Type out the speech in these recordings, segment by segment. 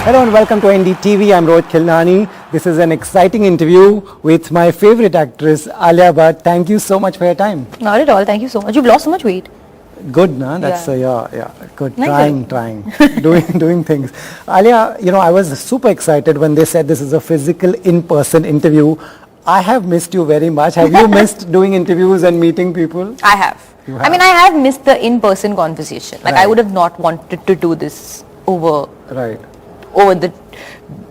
Hello and welcome to NDTV. I'm Rohit Khilnani. This is an exciting interview with my favorite actress, Alia Bhatt. Thank you so much for your time. Not at all. Thank you so much. You've lost so much weight. Good, na? That's good. Nice. Trying, doing things. Alia, I was super excited when they said this is a physical, in-person interview. I have missed you very much. Have you missed doing interviews and meeting people? I have. I mean, I have missed the in-person conversation. Like, I would have not wanted to do this over the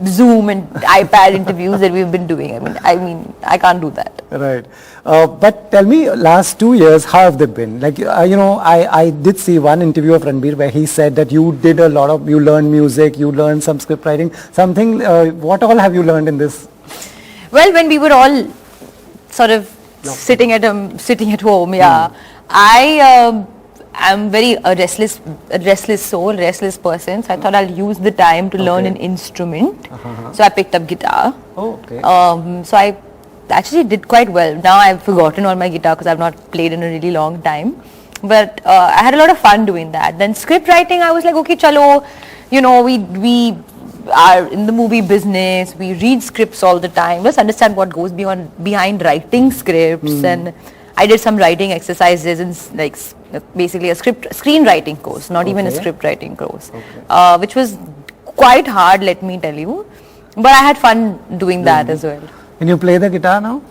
Zoom and iPad interviews that we've been doing. I mean, I can't do that. Right. But tell me, last 2 years, how have they been? Like, I did see one interview of Ranbir where he said that you did you learned music, you learned some script writing, something. What all have you learned in this? Well, when we were all sort of sitting at home, I'm very restless person. So I thought I'll use the time to learn an instrument. So I picked up guitar. Oh, okay. So I actually did quite well. Now I've forgotten all my guitar because I've not played in a really long time. But I had a lot of fun doing that. Then script writing, I was like, okay, chalo, we are in the movie business. We read scripts all the time. Let's understand what goes behind writing scripts. And I did some writing exercises in basically a screenwriting course, not even a script writing course, which was quite hard, let me tell you. But I had fun doing that as well. Can you play the guitar now?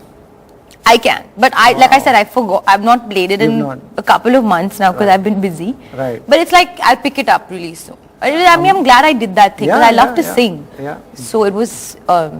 I can, but like I said, I forgot. I've not played it in a couple of months now because I've been busy. Right. But it's like I'll pick it up really soon. I'm glad I did that thing because I love to sing. Yeah. So it was a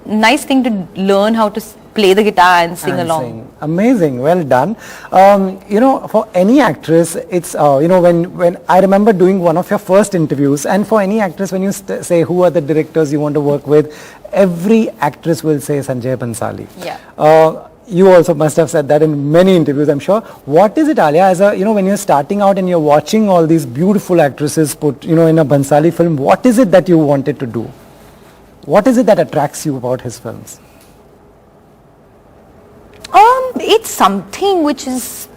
nice thing to learn how to play the guitar and sing along. Amazing, well done. For any actress, it's when I remember doing one of your first interviews, and for any actress, when you say who are the directors you want to work with, every actress will say Sanjay Bhansali. Yeah. You also must have said that in many interviews, I'm sure. What is it, Alia, as when you're starting out and you're watching all these beautiful actresses put, in a Bhansali film, what is it that you wanted to do? What is it that attracts you about his films? It's something which is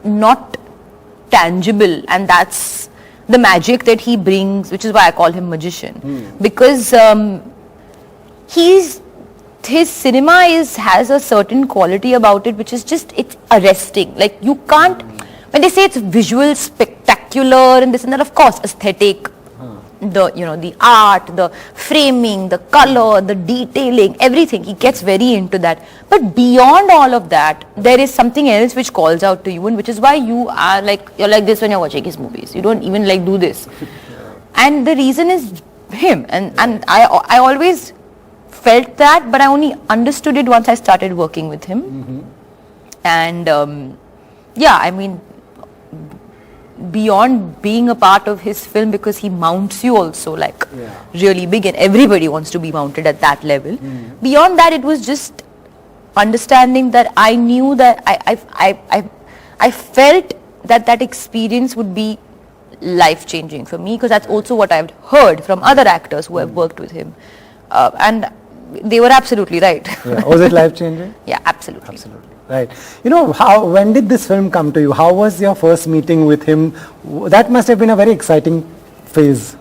not tangible, and that's the magic that he brings, which is why I call him magician. Because his cinema has a certain quality about it which is just, it's arresting. Like, you can't, when they say it's visual, spectacular and this and that, of course, aesthetic, the art, the framing, the color, the detailing, everything, he gets very into that. But beyond all of that, there is something else which calls out to you, and which is why you're like this when you're watching his movies. You don't even do this. And the reason is him. And I always felt that, but I only understood it once I started working with him. And beyond being a part of his film, because he mounts you also really big, and everybody wants to be mounted at that level. Beyond that, it was just understanding that I knew that I felt that experience would be life-changing for me, because that's also what I've heard from other actors who have worked with him. And they were absolutely right. Yeah. Was it life-changing? Yeah, absolutely. Absolutely. Right. When did this film come to you? How was your first meeting with him? That must have been a very exciting phase.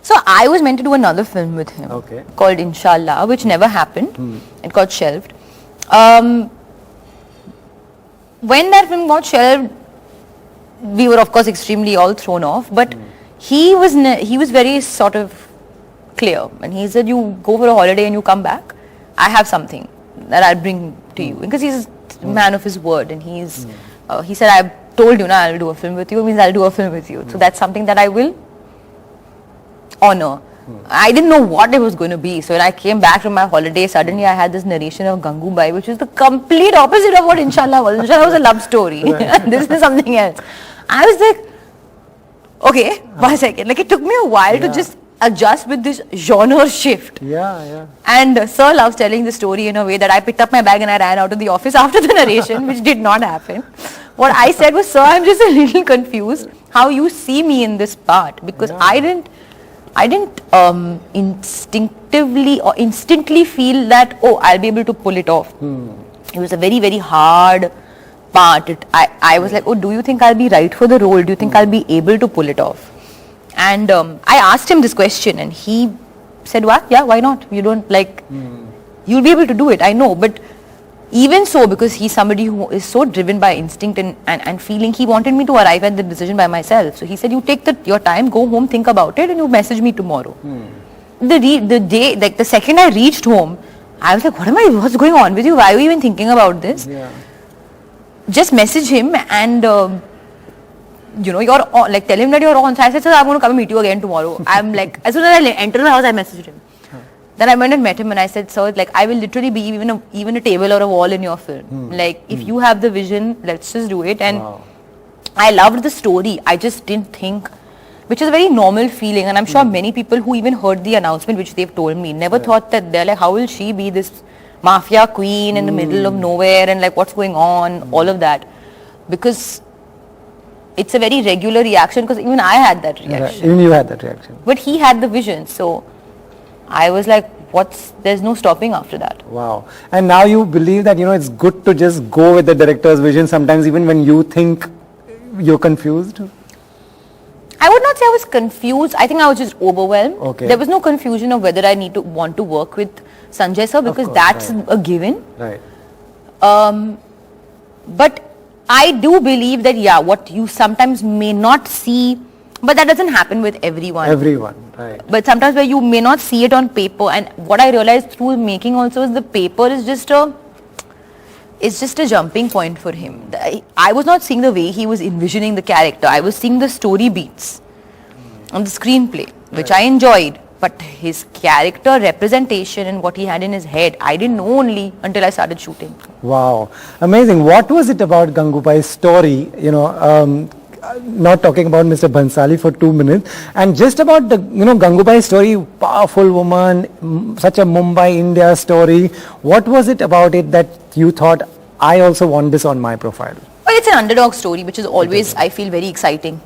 So I was meant to do another film with him called Inshallah, which never happened. It got shelved. When that film got shelved, we were of course extremely all thrown off, but he was very sort of clear, and he said, you go for a holiday and you come back, I have something that I'll bring to you, because he's a man of his word, and he said, I've told you now I'll do a film with you, it means I'll do a film with you. So that's something that I will honor. I didn't know what it was going to be. So when I came back from my holiday, suddenly I had this narration of Gangubai, which is the complete opposite of what Inshallah was. Inshallah was a love story. This is something else. I was like, okay, 1 second. Like, it took me a while to just adjust with this genre shift. And Sir loves telling the story in a way that I picked up my bag and I ran out of the office after the narration, which did not happen. What I said was, Sir, I'm just a little confused how you see me in this part, because I didn't instinctively or instantly feel that, oh, I'll be able to pull it off. It was a very, very hard part. I was like, oh, do you think I'll be right for the role? Do you think I'll be able to pull it off? And I asked him this question, and he said, why? Yeah, why not? You don't like, you'll be able to do it, I know. But even so, because he's somebody who is so driven by instinct and feeling, he wanted me to arrive at the decision by myself. So he said, you take your time, go home, think about it, and you message me tomorrow. The day, like the second I reached home, I was like, what's going on with you? Why are you even thinking about this? Yeah. Just message him and, you're on, like tell him that you're on. So I said, sir, I'm going to come and meet you again tomorrow. I'm like, as soon as I entered the house, I messaged him. Then I went and met him and I said, sir, like I will literally be even a table or a wall in your film. Like if you have the vision, let's just do it. And I loved the story. I just didn't think, which is a very normal feeling. And I'm sure many people who even heard the announcement, which they've told me, never thought that they're like, how will she be this mafia queen in the middle of nowhere and like what's going on, all of that. Because it's a very regular reaction, because even I had that reaction. Right. Even you had that reaction. But he had the vision. So I was like, there's no stopping after that. Wow. And now you believe that, it's good to just go with the director's vision sometimes even when you think you're confused? I would not say I was confused. I think I was just overwhelmed. Okay. There was no confusion of whether I want to work with Sanjay sir, because that's a given. Right. But I do believe that, what you sometimes may not see, but that doesn't happen with everyone. Everyone, right. But sometimes where you may not see it on paper, and what I realized through making also is the paper is just a jumping point for him. I was not seeing the way he was envisioning the character. I was seeing the story beats on the screenplay, which I enjoyed. But his character representation and what he had in his head, I didn't know only until I started shooting. Wow. Amazing. What was it about Gangubai's story, not talking about Mr. Bhansali for 2 minutes, and just about the, Gangubai's story, powerful woman, such a Mumbai, India story. What was it about it that you thought, I also want this on my profile? Well, it's an underdog story, which is always, I feel, very exciting.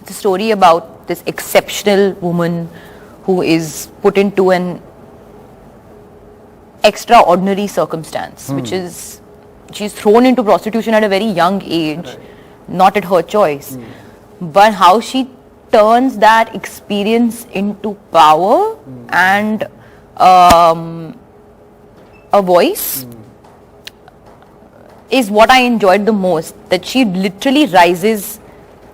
It's a story about this exceptional woman who is put into an extraordinary circumstance, which is, she's thrown into prostitution at a very young age, not at her choice. But how she turns that experience into power and a voice is what I enjoyed the most. That she literally rises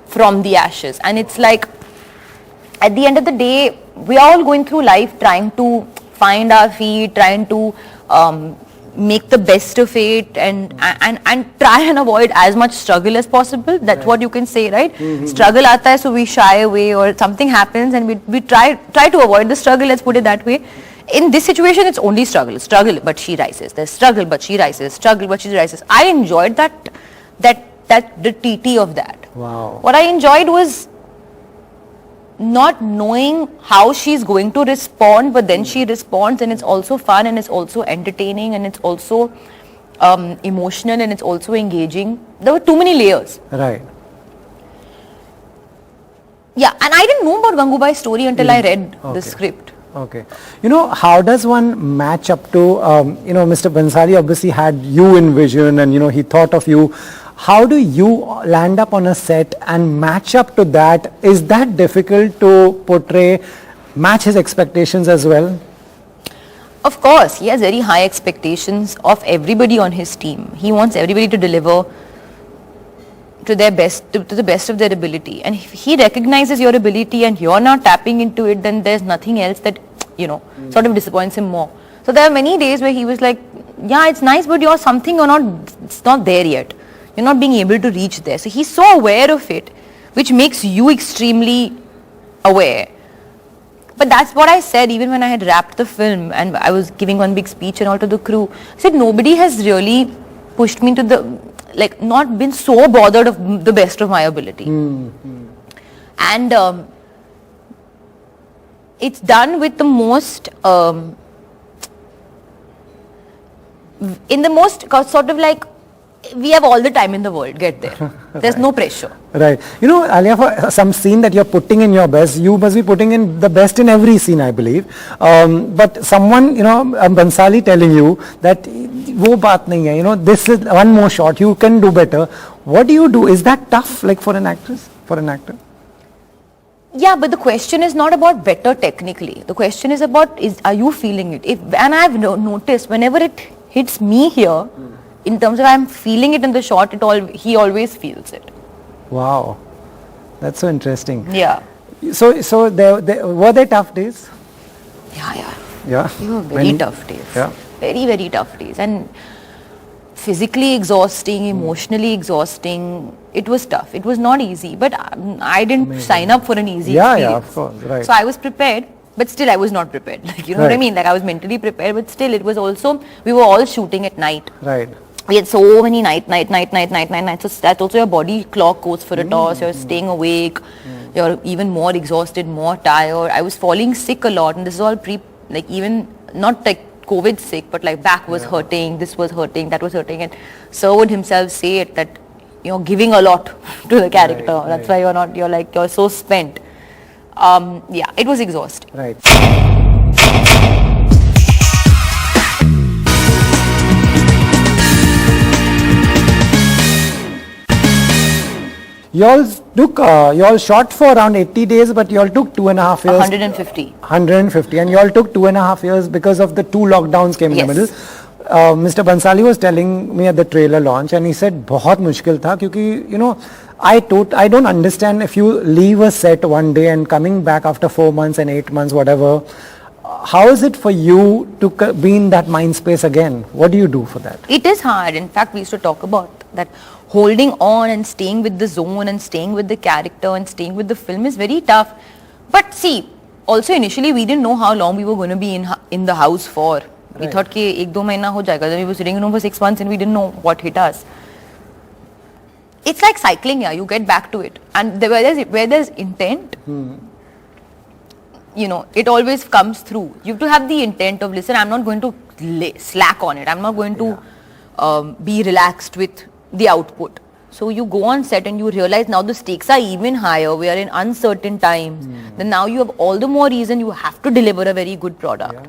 from the ashes, and it's like, at the end of the day, we are all going through life trying to find our feet, trying to make the best of it, and try and avoid as much struggle as possible. That's what you can say, right? Struggle aata hai, so we shy away, or something happens and we try to avoid the struggle, let's put it that way. In this situation, it's only struggle, but she rises. There's struggle, but she rises. Struggle, but she rises. I enjoyed the TT of that. Wow. What I enjoyed was not knowing how she's going to respond, but then she responds, and it's also fun, and it's also entertaining, and it's also emotional, and it's also engaging. There were too many layers. Right. Yeah, and I didn't know about Gangubai's story until I read the script. Okay. How does one match up to, Mr. Bhansali obviously had you in vision, and, he thought of you. How do you land up on a set and match up to that? Is that difficult to match his expectations as well? Of course, he has very high expectations of everybody on his team. He wants everybody to deliver to their best, to the best of their ability. And if he recognizes your ability and you're not tapping into it, then there's nothing else that, sort of disappoints him more. So there are many days where he was like, yeah, it's nice, but it's not there yet. You're not being able to reach there. So he's so aware of it, which makes you extremely aware. But that's what I said even when I had wrapped the film and I was giving one big speech and all to the crew. I said, nobody has really pushed me to not been so bothered of the best of my ability. And it's done with the most, in the most sort of like, we have all the time in the world, get there. There's no pressure. Right. Alia, for some scene that you're putting in your best, you must be putting in the best in every scene, I believe. But someone, Bhansali telling you that, wo baat nahi hai, this is one more shot, you can do better. What do you do? Is that tough, for an actress, for an actor? Yeah, but the question is not about better technically. The question is about are you feeling it? And I've noticed whenever it hits me here, in terms of I'm feeling it in the shot, he always feels it. Wow, that's so interesting. Yeah. So were there tough days? Yeah. They were very tough days. Yeah. Very, very tough days. And physically exhausting, emotionally exhausting. It was tough. It was not easy. But I didn't sign up for an easy experience. Yeah, of course. Right. So I was prepared. But still I was not prepared. Like, you know what I mean? Like I was mentally prepared. But still it was also, we were all shooting at night. Right. We had so many nights. So that's also your body clock goes for a toss. You're staying awake. You're even more exhausted, more tired. I was falling sick a lot. And this is all even not like COVID sick, but like back was hurting, this was hurting, that was hurting. And Sir would himself say it that you're giving a lot to the character. That's why you're so spent. Yeah, it was exhausting. Right. You all shot for around 80 days, but you all took 2.5 years. 150. 150, and you all took 2.5 years because of the 2 lockdowns came in the middle. Mr. Bhansali was telling me at the trailer launch, and he said, "बहुत मुश्किल था क्योंकि you know, I don't understand if you leave a set one day and coming back after 4 months and 8 months, whatever. How is it for you to be in that mind space again? What do you do for that?" It is hard. In fact, we used to talk about that. Holding on and staying with the zone and staying with the character and staying with the film is very tough. But see, also initially we didn't know how long we were going to be in the house for. We thought कि 1-2 महीना हो जाएगा. Then we were sitting in room for 6 months and we didn't know what hit us. It's like cycling, yeah. You get back to it, and where there's intent, you know, it always comes through. You have to have the intent of, listen, I'm not going to slack on it. I'm not going to be relaxed with the output. So you go on set and you realize now the stakes are even higher. We are in uncertain times. Then now you have all the more reason you have to deliver a very good product.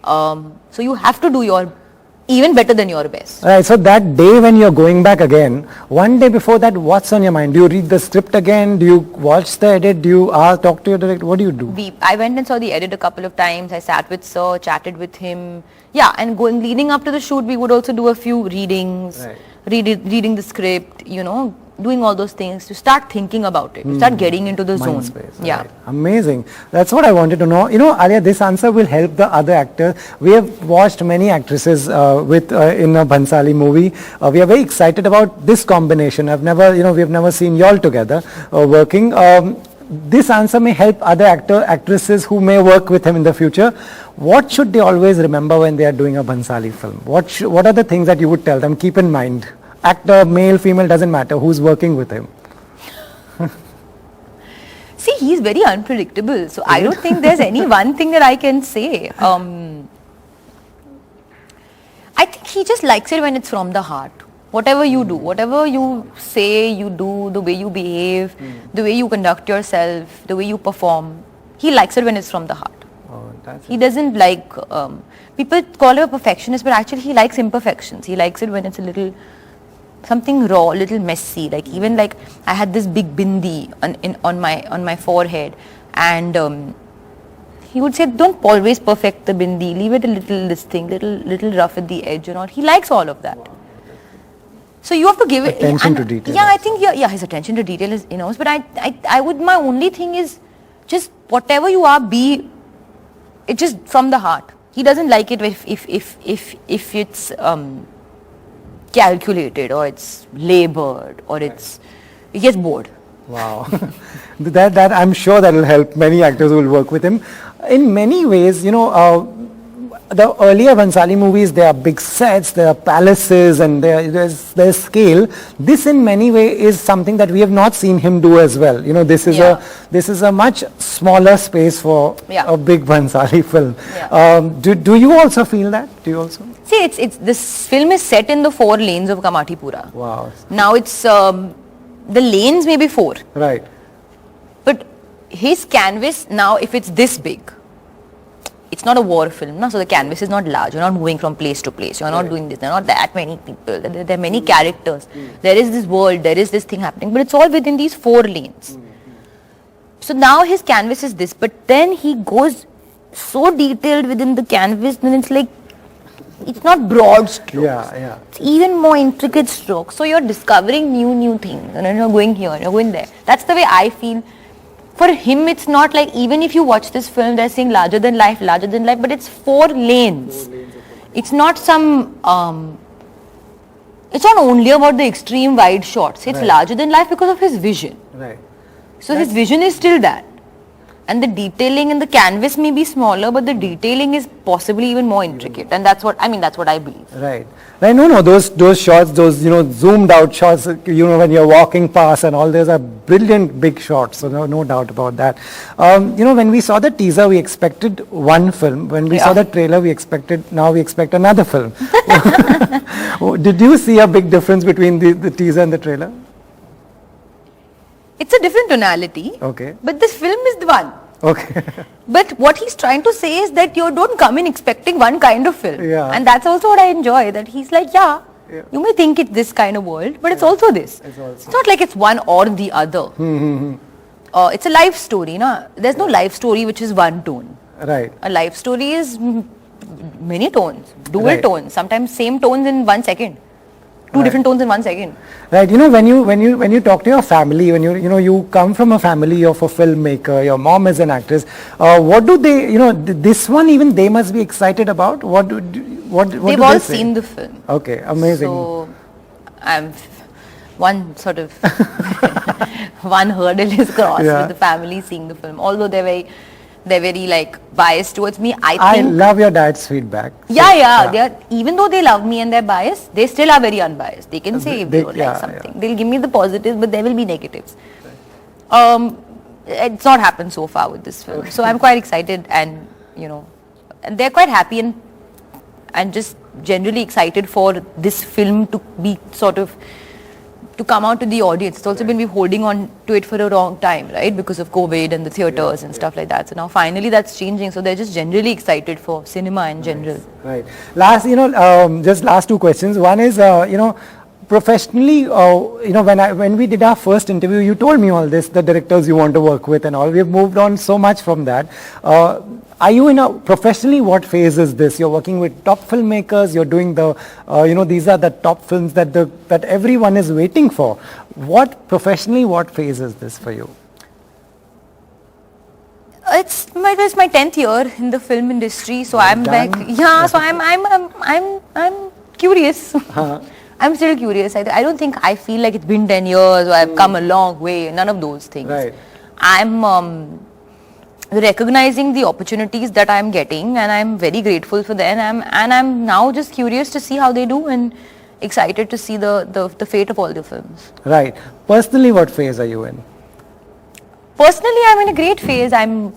So you have to do your even better than your best. Right. So that day when you're going back again, one day before that, what's on your mind? Do you read the script again? Do you watch the edit? Do you talk to your director? What do you do? I went and saw the edit a couple of times. I sat with Sir, chatted with him. Yeah, and leading up to the shoot, we would also do a few readings, reading the script, you know, doing all those things to start thinking about it, to start getting into the zone. Space, right. Amazing. That's what I wanted to know. You know, Alia, this answer will help the other actors. We have watched many actresses in a Bhansali movie. We are very excited about this combination. We have never seen y'all together working. This answer may help other actresses who may work with him in the future. What should they always remember when they are doing a Bhansali film? What are the things that you would tell them? Keep in mind. Actor, male, female, doesn't matter. Who's working with him? See, he's very unpredictable. So I don't think there's any one thing that I can say. I think he just likes it when it's from the heart. Whatever you do, whatever you say, you do, the way you behave, the way you conduct yourself, the way you perform, he likes it when it's from the heart. He doesn't like, people call him a perfectionist, but actually he likes imperfections. He likes it when it's a little, something raw, a little messy. Like even like I had this big bindi on my forehead, and he would say, don't always perfect the bindi, leave it a little rough at the edge, you know. He likes all of that. So you have to give attention to detail. Yeah, I think his attention to detail is enormous. But I would, my only thing is just whatever you are, be it just from the heart. He doesn't like it if it's calculated or it's labored or he gets bored. Wow. that I'm sure that will help many actors who will work with him. In many ways, you know, the earlier Bhansali movies, there are big sets, there are palaces, and there's scale. This in many ways is something that we have not seen him do as well. You know, this is a much smaller space for a big Bhansali film. Yeah. Do you also feel that? Do you also? See, it's this film is set in the 4 lanes of Kamathipura. Wow. Now it's the lanes may be 4. Right. But his canvas now, if it's this big, it's not a war film, no? So the canvas is not large. You're not moving from place to place. You're not doing this. There are not that many people. There are many characters. There is this world. There is this thing happening. But it's all within these 4 lanes. So now his canvas is this, but then he goes so detailed within the canvas, then it's like, it's not broad strokes. Yeah. It's even more intricate strokes. So you're discovering new things, and then you're going here, you're going there. That's the way I feel. For him, it's not like, even if you watch this film, they're saying larger than life, but it's 4 lanes. It's not some, it's not only about the extreme wide shots. It's larger than life because of his vision. Right. So his vision is still that. And the detailing in the canvas may be smaller, but the detailing is possibly even more intricate. And that's what I believe. Right. No, those shots, those, zoomed out shots, when you're walking past and all, those are brilliant big shots. So no doubt about that. When we saw the teaser, we expected one film. When we saw the trailer, now we expect another film. Did you see a big difference between the teaser and the trailer? It's a different tonality. Okay. But this film is the one. Okay. But what he's trying to say is that you don't come in expecting one kind of film. Yeah. And that's also what I enjoy, that he's like, you may think it's this kind of world, but it's also this. It's not like it's one or the other. It's a life story, na? There's no life story which is one tone. Right. A life story is many tones, dual tones, sometimes same tones in 1 second. Two different tones in 1 second. Right. When you talk to your family, when you come from a family of a filmmaker, your mom is an actress. What do they, this one even they must be excited about? What do They've they all say? seen the film. Okay, amazing. So I'm one sort of one hurdle is crossed with the family seeing the film. Although they're very like biased towards me. I love your dad's feedback. They are, even though they love me and they're biased, they still are very unbiased. They can say if they don't like something. They'll give me the positives, but there will be negatives. It's not happened so far with this film. So I'm quite excited, and and they're quite happy and just generally excited for this film to be sort of to come out to the audience. It's also been we've holding on to it for a long time, right? Because of COVID and the theatres and stuff like that. So now finally that's changing. So they're just generally excited for cinema in general. Right. Last, just last 2 questions. One is, professionally, when we did our first interview, you told me all this, the directors you want to work with and all. We've moved on so much from that. Are you professionally, what phase is this? You're working with top filmmakers, you're doing the, these are the top films that everyone is waiting for. Professionally, what phase is this for you? It's my 10th year in the film industry, so I'm so I'm curious. I'm still curious. I don't think I feel like it's been 10 years or I've come a long way. None of those things. Right. I'm recognizing the opportunities that I'm getting, and I'm very grateful for them. I'm now just curious to see how they do, and excited to see the fate of all the films. Right. Personally, what phase are you in? Personally, I'm in a great phase. I'm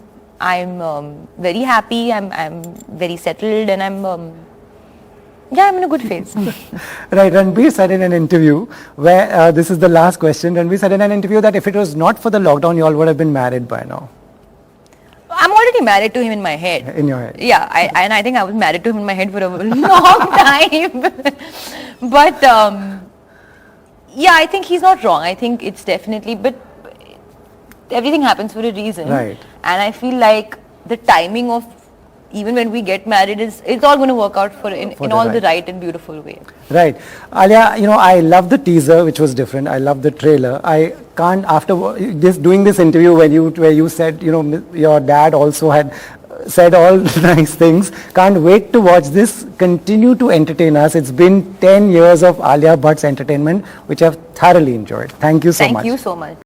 very happy. I'm very settled, and I'm in a good phase. Right. Ranbir said in an interview where this is the last question. Ranbir said in an interview that if it was not for the lockdown, you all would have been married by now. I'm already married to him in my head. In your head. Yeah, I think I was married to him in my head for a long time. But I think he's not wrong. I think it's definitely, but everything happens for a reason. Right. And I feel like the timing of even when we get married it's all going to work out in all the right and beautiful way. Right. Alia, I love the teaser, which was different. I love the trailer. I can't, after doing this interview where you said, your dad also had said all nice things. Can't wait to watch this. Continue to entertain us. It's been 10 years of Alia Bhatt's entertainment, which I've thoroughly enjoyed. Thank you so much. Thank you so much.